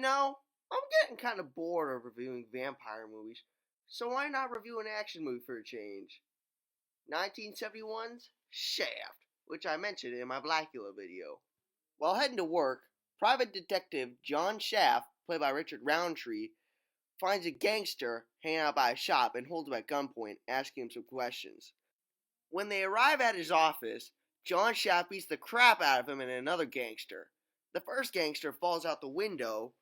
I'm getting kind of bored of reviewing vampire movies, so why not review an action movie for a change? 1971's Shaft, which I mentioned in my Blackula video. While heading to work, private detective John Shaft, played by Richard Roundtree, finds a gangster hanging out by a shop and holds him at gunpoint, asking him some questions. When they arrive at his office, John Shaft beats the crap out of him and another gangster. The first gangster falls out the window,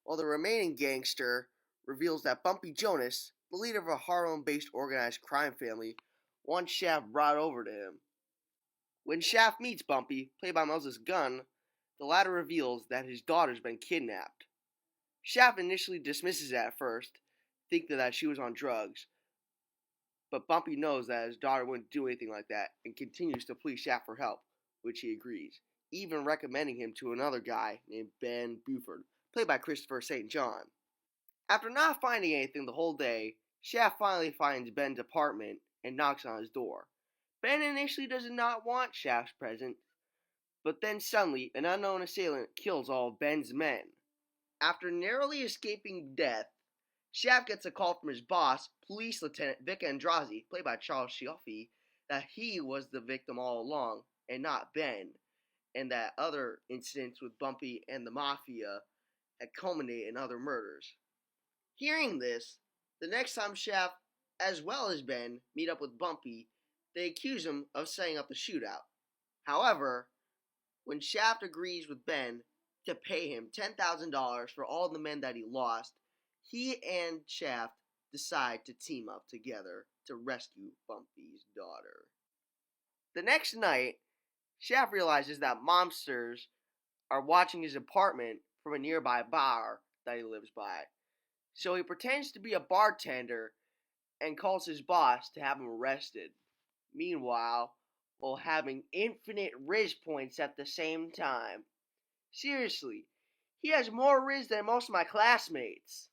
while the remaining gangster reveals that Bumpy Jonas, the leader of a Harlem-based organized crime family, wants Shaft brought over to him. When Shaft meets Bumpy, played by Moses Gunn, the latter reveals that his daughter's been kidnapped. Shaft initially dismisses it at first, thinking that she was on drugs, but Bumpy knows that his daughter wouldn't do anything like that and continues to plead Shaft for help, which he agrees, even recommending him to another guy named Ben Buford, played by Christopher St. John. After not finding anything the whole day, Shaft finally finds Ben's apartment and knocks on his door. Ben initially does not want Shaft's presence, but then suddenly an unknown assailant kills all of Ben's men. After narrowly escaping death, Shaft gets a call from his boss, Police Lieutenant Vic Andrazi, played by Charles Cioffi, that he was the victim all along, and not Ben, and that other incidents with Bumpy and the Mafia had culminated in other murders. Hearing this, the next time Shaft, as well as Ben, meet up with Bumpy, they accuse him of setting up the shootout. However, when Shaft agrees with Ben to pay him $10,000 for all the men that he lost, he and Shaft decide to team up together to rescue Bumpy's daughter. The next night, Shaft realizes that monsters are watching his apartment from a nearby bar that he lives by. So he pretends to be a bartender and calls his boss to have him arrested. Meanwhile, while having infinite Riz points at the same time. Seriously, he has more Riz than most of my classmates.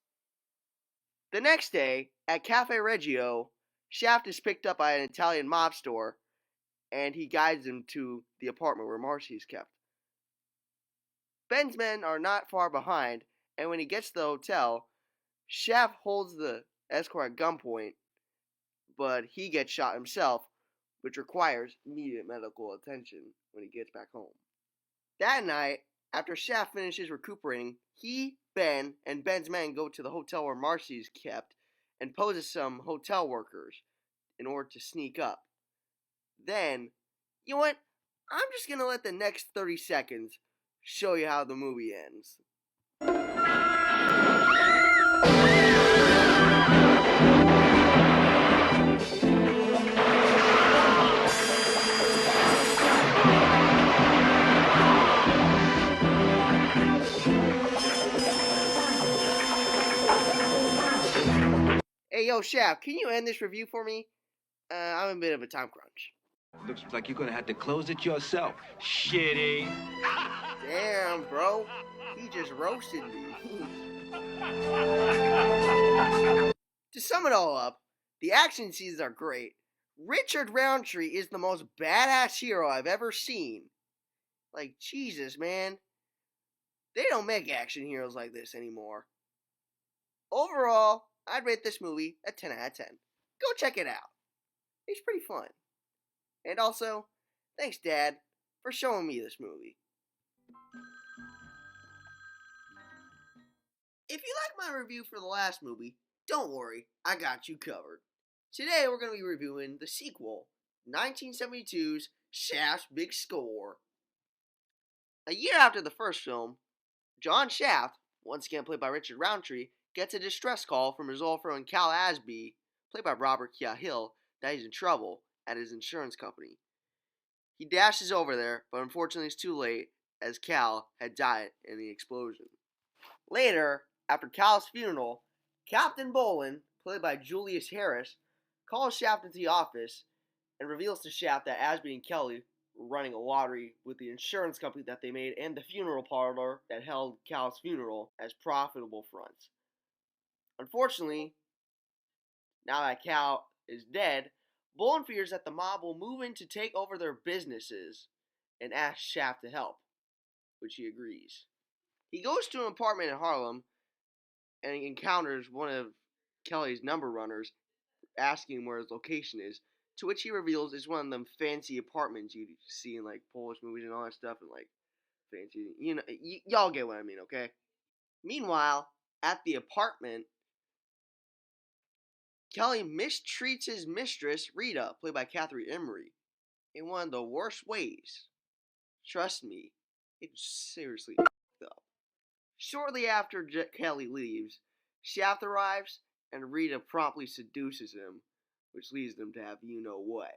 The next day, at Cafe Reggio, Shaft is picked up by an Italian mob store, and he guides him to the apartment where Marcy is kept. Ben's men are not far behind, and when he gets to the hotel, Shaft holds the escort at gunpoint, but he gets shot himself, which requires immediate medical attention when he gets back home. That night, after Shaft finishes recuperating, he, Ben, and Ben's men go to the hotel where Marcy is kept and poses some hotel workers in order to sneak up. Then, you know what? I'm just going to let the next 30 seconds show you how the movie ends. Hey, yo, Shaft, can you end this review for me? I'm in a bit of a time crunch. Looks like you're gonna have to close it yourself. Shitty. Damn, bro. He just roasted me. To sum it all up, the action scenes are great. Richard Roundtree is the most badass hero I've ever seen. Like, Jesus, man. They don't make action heroes like this anymore. Overall, I'd rate this movie a 10 out of 10. Go check it out. It's pretty fun. And also, thanks, Dad, for showing me this movie. If you like my review for the last movie, don't worry, I got you covered. Today we're going to be reviewing the sequel, 1972's Shaft's Big Score. A year after the first film, John Shaft, once again played by Richard Roundtree, gets a distress call from his old friend Cal Asby, played by Robert Cahill, that he's in trouble at his insurance company. He dashes over there, but unfortunately it's too late, as Cal had died in the explosion. Later, after Cal's funeral, Captain Bolin, played by Julius Harris, calls Shaft into the office and reveals to Shaft that Asby and Kelly were running a lottery with the insurance company that they made and the funeral parlor that held Cal's funeral as profitable fronts. Unfortunately, now that Cal is dead, Bolin fears that the mob will move in to take over their businesses and asks Shaft to help, which he agrees. He goes to an apartment in Harlem and encounters one of Kelly's number runners, asking him where his location is. To which he reveals is one of them fancy apartments you see in like Polish movies and all that stuff, and like fancy, y'all get what I mean, okay? Meanwhile, at the apartment, Kelly mistreats his mistress, Rita, played by Catherine Emery, in one of the worst ways. Trust me, it's seriously f***ed up. Shortly after Kelly leaves, Shaft arrives, and Rita promptly seduces him, which leads them to have you-know-what.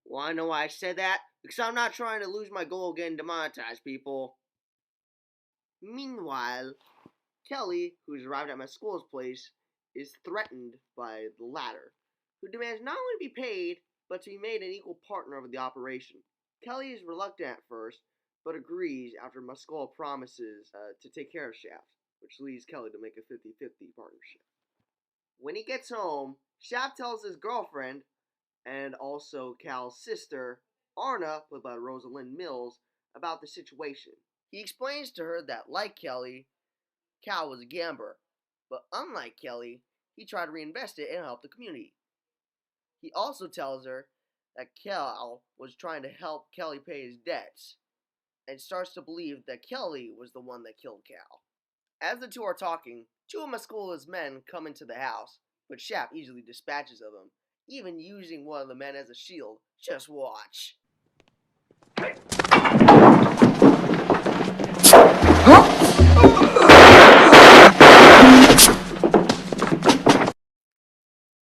Well, I know why I said that, because I'm not trying to lose my goal of getting demonetized, people. Meanwhile, Kelly, who's arrived at Mescal's place, is threatened by the latter, who demands not only to be paid, but to be made an equal partner of the operation. Kelly is reluctant at first, but agrees after Mescal promises to take care of Shaft, which leads Kelly to make a 50-50 partnership. When he gets home, Shaft tells his girlfriend, and also Cal's sister, Arna, played by Rosalind Mills, about the situation. He explains to her that, like Kelly, Cal was a gambler, but unlike Kelly, he tried to reinvest it and help the community. He also tells her that Cal was trying to help Kelly pay his debts, and starts to believe that Kelly was the one that killed Cal. As the two are talking, two of Mescala's men come into the house, but Shaft easily dispatches of them, even using one of the men as a shield. Just watch.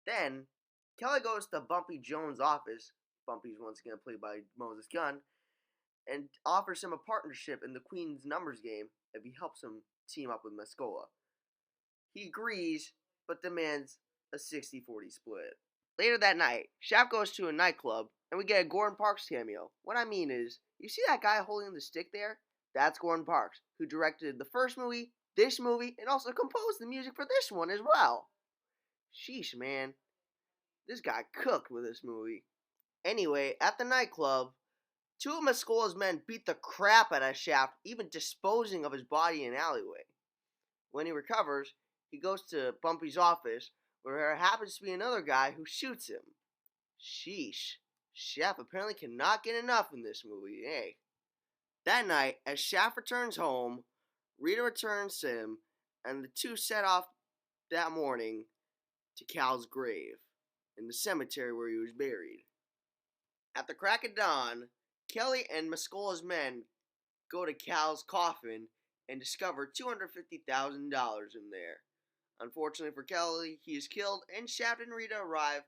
Then, Kelly goes to Bumpy Jones' office, Bumpy's once again played by Moses Gunn, and offers him a partnership in the Queen's Numbers game if he helps him team up with Mescola. He agrees, but demands a 60-40 split. Later that night, Shaft goes to a nightclub, and we get a Gordon Parks cameo. What I mean is, you see that guy holding the stick there? That's Gordon Parks, who directed the first movie, this movie, and also composed the music for this one as well. Sheesh, man. This guy cooked with this movie. Anyway, at the nightclub, two of Mescola's men beat the crap out of Shaft, even disposing of his body in an alleyway. When he recovers, he goes to Bumpy's office, where there happens to be another guy who shoots him. Sheesh. Shaft apparently cannot get enough in this movie, eh? That night, as Shaft returns home, Rita returns to him, and the two set off that morning to Cal's grave, in the cemetery where he was buried. At the crack of dawn, Kelly and Mescala's men go to Cal's coffin and discover $250,000 in there. Unfortunately for Kelly, he is killed, and Shaft and Rita arrive,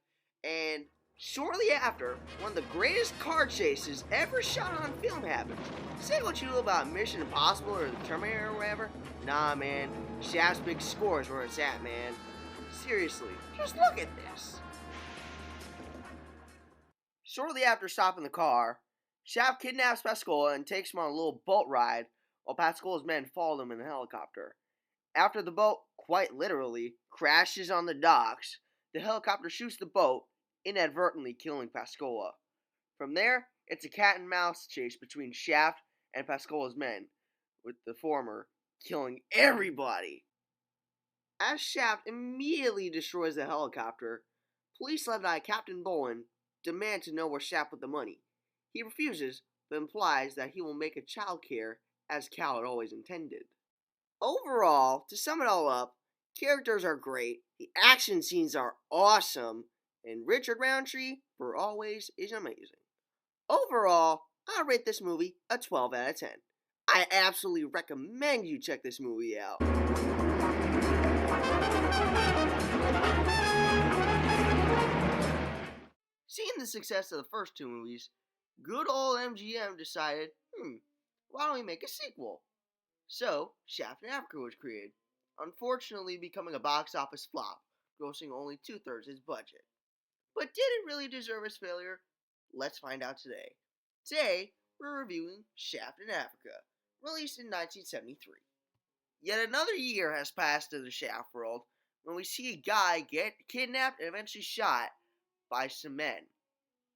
and shortly after, one of the greatest car chases ever shot on film happens. Say what you will about Mission Impossible or the Terminator or whatever. Nah, man. Shaft's big score is where it's at, man. Seriously, just look at this. Shortly after stopping the car, Shaft kidnaps Pascola and takes him on a little boat ride, while Pascola's men follow him in a helicopter. After the boat, quite literally, crashes on the docks, the helicopter shoots the boat, inadvertently killing Pascola. From there, it's a cat and mouse chase between Shaft and Pascola's men, with the former killing everybody. As Shaft immediately destroys the helicopter, police led by Captain Bowen demand to know where Shaft put the money. He refuses, but implies that he will make a child care, as Cal had always intended. Overall, to sum it all up, characters are great, the action scenes are awesome, and Richard Roundtree, for always, is amazing. Overall, I rate this movie a 12 out of 10. I absolutely recommend you check this movie out. Seeing the success of the first two movies, good old MGM decided, why don't we make a sequel? So, Shaft in Africa was created, unfortunately becoming a box office flop, grossing only 2/3 its budget. But did it really deserve its failure? Let's find out today. Today, we're reviewing Shaft in Africa, released in 1973. Yet another year has passed in the Shaft world when we see a guy get kidnapped and eventually shot by some men.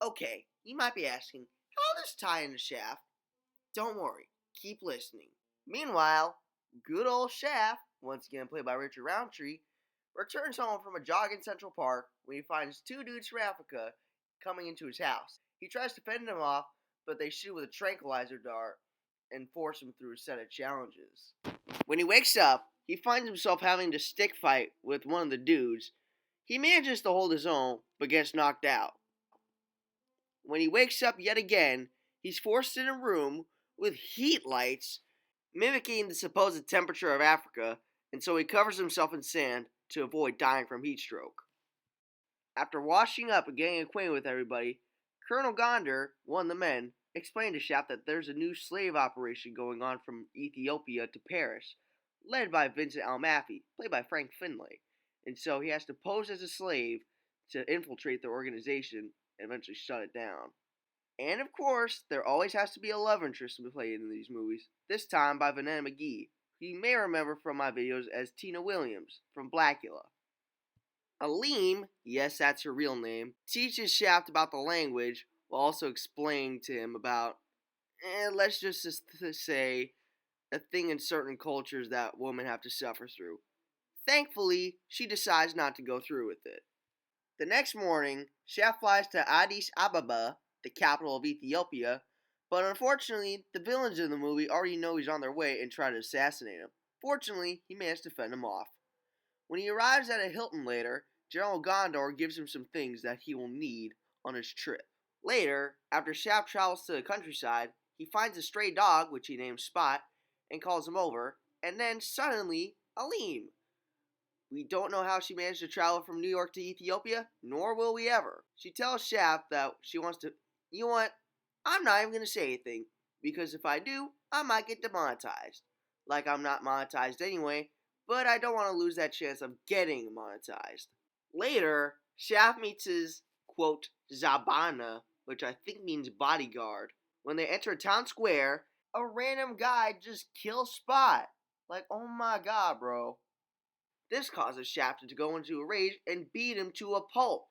Okay, you might be asking, how does this tie into Shaft? Don't worry, keep listening. Meanwhile, Good old Shaft, once again played by Richard Roundtree, returns home from a jog in Central Park when he finds two dudes from Africa coming into his house. He tries to fend them off, but they shoot with a tranquilizer dart and force him through a set of challenges. When he wakes up, he finds himself having to stick fight with one of the dudes. He manages to hold his own, but gets knocked out. When he wakes up yet again, he's forced in a room with heat lights mimicking the supposed temperature of Africa, and so he covers himself in sand to avoid dying from heat stroke. After washing up and getting acquainted with everybody, Colonel Gondar, one of the men, explained to Shaft that there's a new slave operation going on from Ethiopia to Paris, led by Vincent Almafi, played by Frank Finlay, and so he has to pose as a slave to infiltrate the organization and eventually shut it down. And of course, there always has to be a love interest to be played in these movies, this time by Vanessa McGee, who you may remember from my videos as Tina Williams from Blackula. Aleem, yes, that's her real name, teaches Shaft about the language while also explaining to him about, let's just say, a thing in certain cultures that women have to suffer through. Thankfully, she decides not to go through with it. The next morning, Shaft flies to Addis Ababa, the capital of Ethiopia, but unfortunately, the villains in the movie already know he's on their way and try to assassinate him. Fortunately, he managed to fend them off. When he arrives at a Hilton later, General Gondar gives him some things that he will need on his trip. Later, after Shaft travels to the countryside, he finds a stray dog, which he names Spot, and calls him over, and then suddenly, Aleem. We don't know how she managed to travel from New York to Ethiopia, nor will we ever. She tells Shaft that she wants to, you know what, I'm not even going to say anything, because if I do, I might get demonetized. Like I'm not monetized anyway, but I don't want to lose that chance of getting monetized. Later, Shaft meets his, quote, Zabana, which I think means bodyguard. When they enter a town square, a random guy just kills Spot. Like, oh my god, bro. This causes Shaft to go into a rage and beat him to a pulp.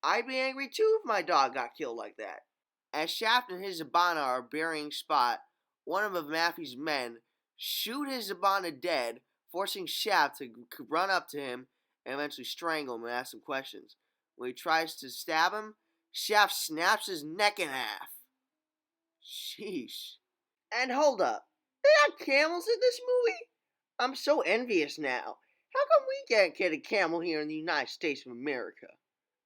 I'd be angry too if my dog got killed like that. As Shaft and his Zabana are burying Spot, one of Maffey's men shoot his Zabana dead, forcing Shaft to run up to him and eventually strangle him and ask him questions. When he tries to stab him, Shaft snaps his neck in half. Sheesh. And hold up, they got camels in this movie? I'm so envious now. How come we can't get a camel here in the United States of America?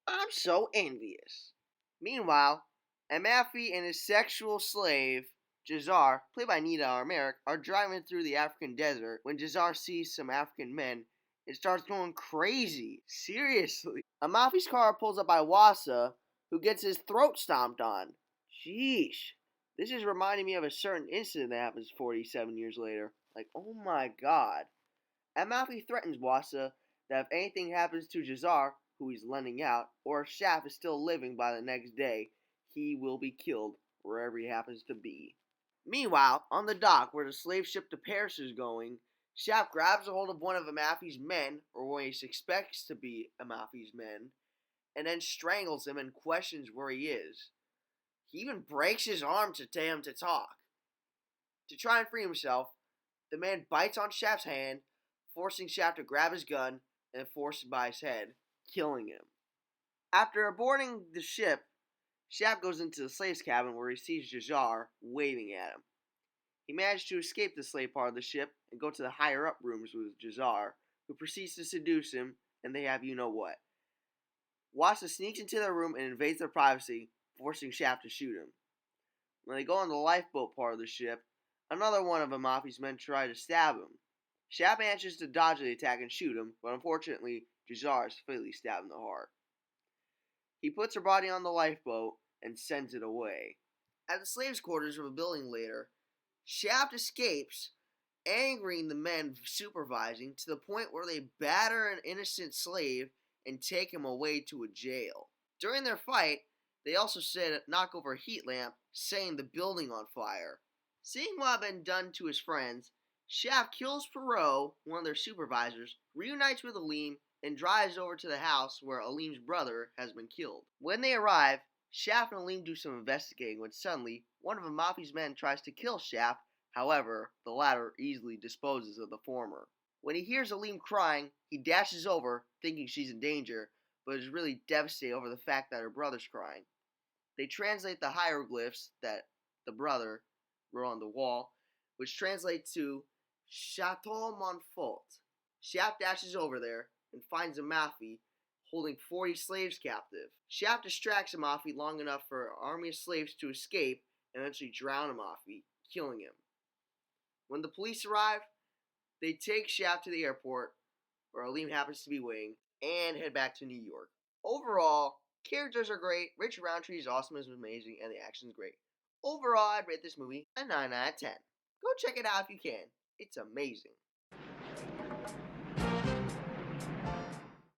I'm so envious. Meanwhile, Amafi and his sexual slave, Jazar, played by Nita Armeric, are driving through the African desert when Jazar sees some African men and starts going crazy. Seriously. Amafi's car pulls up by Wassa, who gets his throat stomped on. Sheesh. This is reminding me of a certain incident that happens 47 years later. Like, oh my god. Amafi threatens Wassa that if anything happens to Jazar, who he's lending out, or if Shaft is still living by the next day, he will be killed wherever he happens to be. Meanwhile, on the dock where the slave ship to Paris is going, Shaft grabs a hold of one of Amafi's men, or what he suspects to be Amafi's men, and then strangles him and questions where he is. He even breaks his arm to tell him to talk. To try and free himself, the man bites on Shaft's hand, forcing Shaft to grab his gun and force him by his head, killing him. After boarding the ship, Shaft goes into the slave's cabin where he sees Jazar waving at him. He managed to escape the slave part of the ship and go to the higher up rooms with Jazar, who proceeds to seduce him, and they have you know what. Wassa sneaks into their room and invades their privacy, forcing Shaft to shoot him. When they go on the lifeboat part of the ship, another one of Amafi's men tries to stab him. Shaft manages to dodge the attack and shoot him, but unfortunately, Jazar is fatally stabbed in the heart. He puts her body on the lifeboat and sends it away. At the slaves' quarters of a building later, Shaft escapes, angering the men supervising to the point where they batter an innocent slave and take him away to a jail. During their fight, they also knock over a heat lamp, setting the building on fire. Seeing what had been done to his friends, Shaft kills Perot, one of their supervisors, reunites with Aleem, and drives over to the house where Aleem's brother has been killed. When they arrive, Shaft and Aleem do some investigating when suddenly, one of Amafi's men tries to kill Shaft. However, the latter easily disposes of the former. When he hears Aleem crying, he dashes over, thinking she's in danger, but is really devastated over the fact that her brother's crying. They translate the hieroglyphs that the brother wrote on the wall, which translate to Chateau Montfort. Shaft dashes over there and finds a Mafi holding 40 slaves captive. Shaft distracts Amafi long enough for an army of slaves to escape and eventually drown Amafi, killing him. When the police arrive, they take Shaft to the airport, where Aleem happens to be waiting, and head back to New York. Overall, characters are great, Richard Roundtree is awesome and amazing, and the action's great. Overall, I'd rate this movie a 9 out of 10. Go check it out if you can. It's amazing.